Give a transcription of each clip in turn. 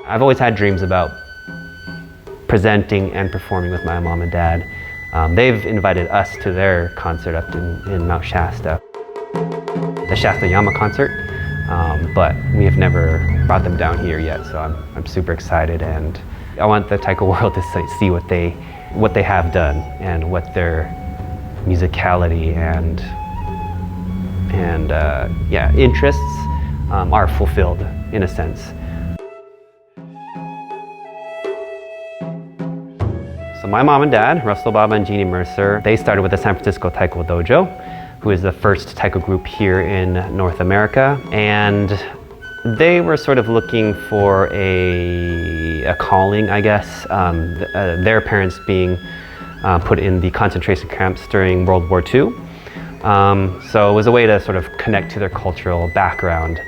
I've always had dreams about presenting and performing with my mom and dad. They've invited us to their concert up in Mount Shasta, the Shasta Yama concert, but we have never brought them down here yet, so I'm super excited, and I want the Taiko world to see what they have done and what their musicality and interests are fulfilled in a sense. So my mom and dad, Russel, Baba, and Jeanne Mercer, they started with the San Francisco Taiko Dojo, who is the first Taiko group here in North America. And they were sort of looking for a calling, I guess. Their parents being put in the concentration camps during World War II. So it was a way to sort of connect to their cultural background.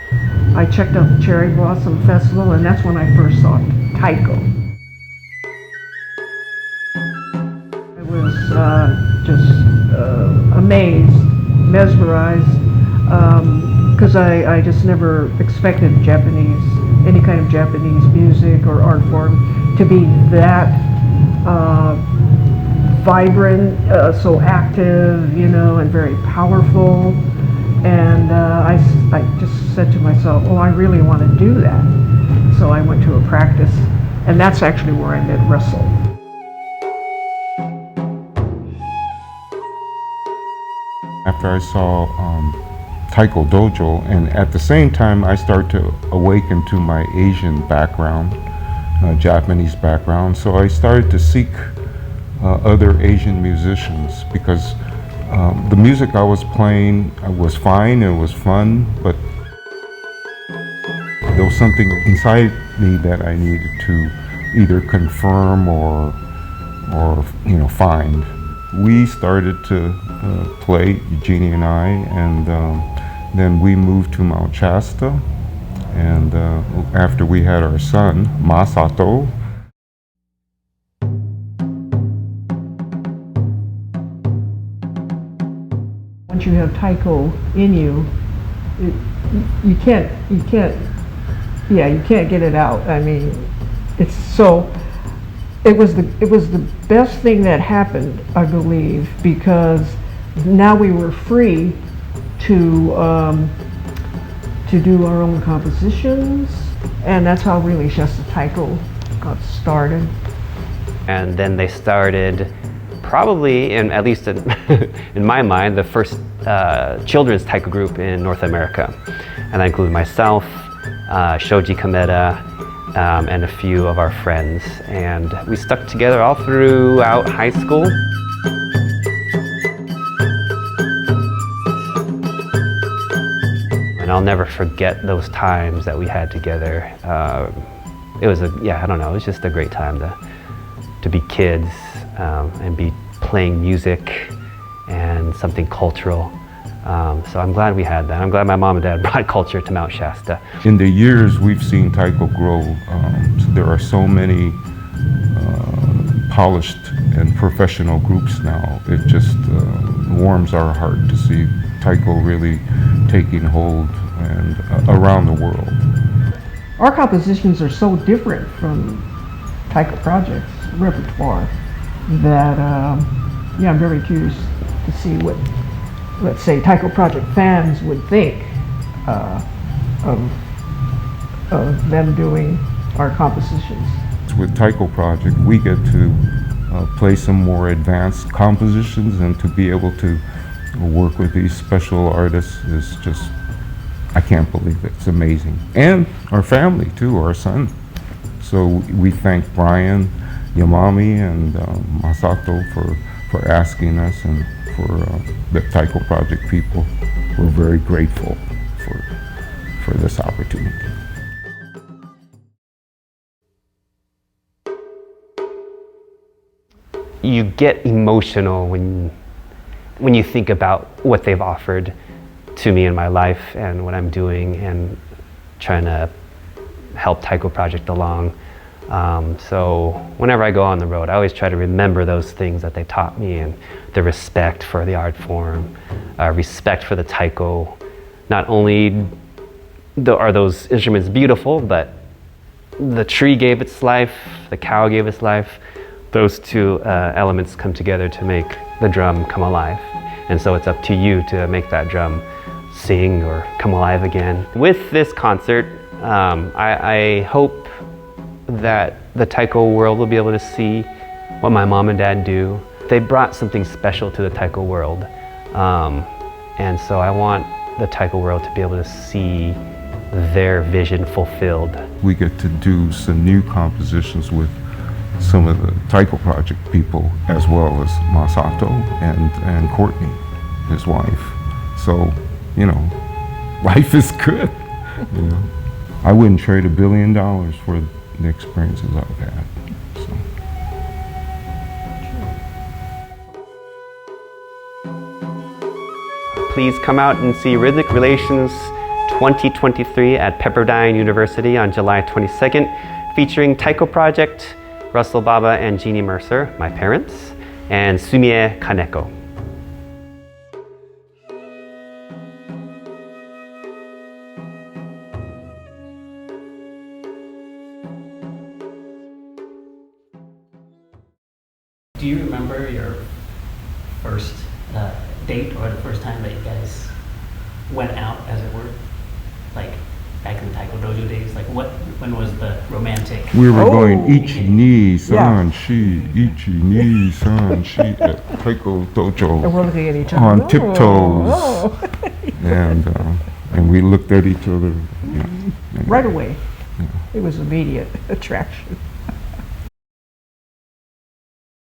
I checked out the Cherry Blossom Festival, and that's when I first saw Taiko. I was just amazed, mesmerized, because I just never expected any kind of Japanese music or art form to be that vibrant, so active, you know, and very powerful. And I just said to myself, oh, I really want to do that. So I went to a practice, and that's actually where I met Russel. After I saw Taiko Dojo, and at the same time I started to awaken to my Asian background, Japanese background, so I started to seek other Asian musicians, because the music I was playing was fine, it was fun, but there was something inside me that I needed to either confirm or find. We started to play, Jeanne and I, and then we moved to Mount Shasta, and after we had our son, Masato. Once you have Taiko in you, you can't get it out. I mean, it's so. It was the best thing that happened, I believe, because now we were free to do our own compositions, and that's how really Shasta Taiko got started. And then they started, probably, at least in my mind, the first children's Taiko group in North America. And that included myself, Shoji Kameda, and a few of our friends. And we stuck together all throughout high school. And I'll never forget those times that we had together. It was I don't know, it was just a great time to be kids and be playing music and something cultural. So I'm glad we had that. I'm glad my mom and dad brought culture to Mount Shasta. In the years we've seen Taiko grow, there are so many polished and professional groups now. It just warms our heart to see Taiko really taking hold and around the world. Our compositions are so different from TAIKOPROJECT's repertoire that I'm very curious to see what, let's say, TAIKOPROJECT fans would think of them doing our compositions. With TAIKOPROJECT, we get to play some more advanced compositions, and to be able to work with these special artists is just, I can't believe it. It's amazing. And our family too, our son. So we thank Brian, Yamami, and Masato for asking us, and for the TAIKOPROJECT people. We're very grateful for this opportunity. You get emotional when you think about what they've offered to me in my life and what I'm doing and trying to help TAIKOPROJECT along. So whenever I go on the road, I always try to remember those things that they taught me, and the respect for the art form, respect for the taiko. Not only are those instruments beautiful, but the tree gave its life, the cow gave its life. Those two elements come together to make the drum come alive. And so it's up to you to make that drum sing or come alive again. With this concert, I hope that the taiko world will be able to see what my mom and dad do. They brought something special to the taiko world. And so I want the taiko world to be able to see their vision fulfilled. We get to do some new compositions with some of the Taiko Project people, as well as Masato and Courtney, his wife. So, you know, life is good. You know, I wouldn't trade $1 billion for the experiences I've had. So. Please come out and see Rhythmic Relations 2023 at Pepperdine University on July 22nd, featuring Taiko Project, Russel Baba and Jeanne Mercer, my parents, and Sumie Kaneko. Do you remember your first date or the first time that you guys went out, as it were? Like back in the Taiko Dojo days? Like when was the romantic? We were going Oh. ichi ni san shi, ichi ni san shi at Taiko And Dojo we're looking at each other. on tiptoes. Oh. And we looked at each other. You know, Right away. It was immediate attraction.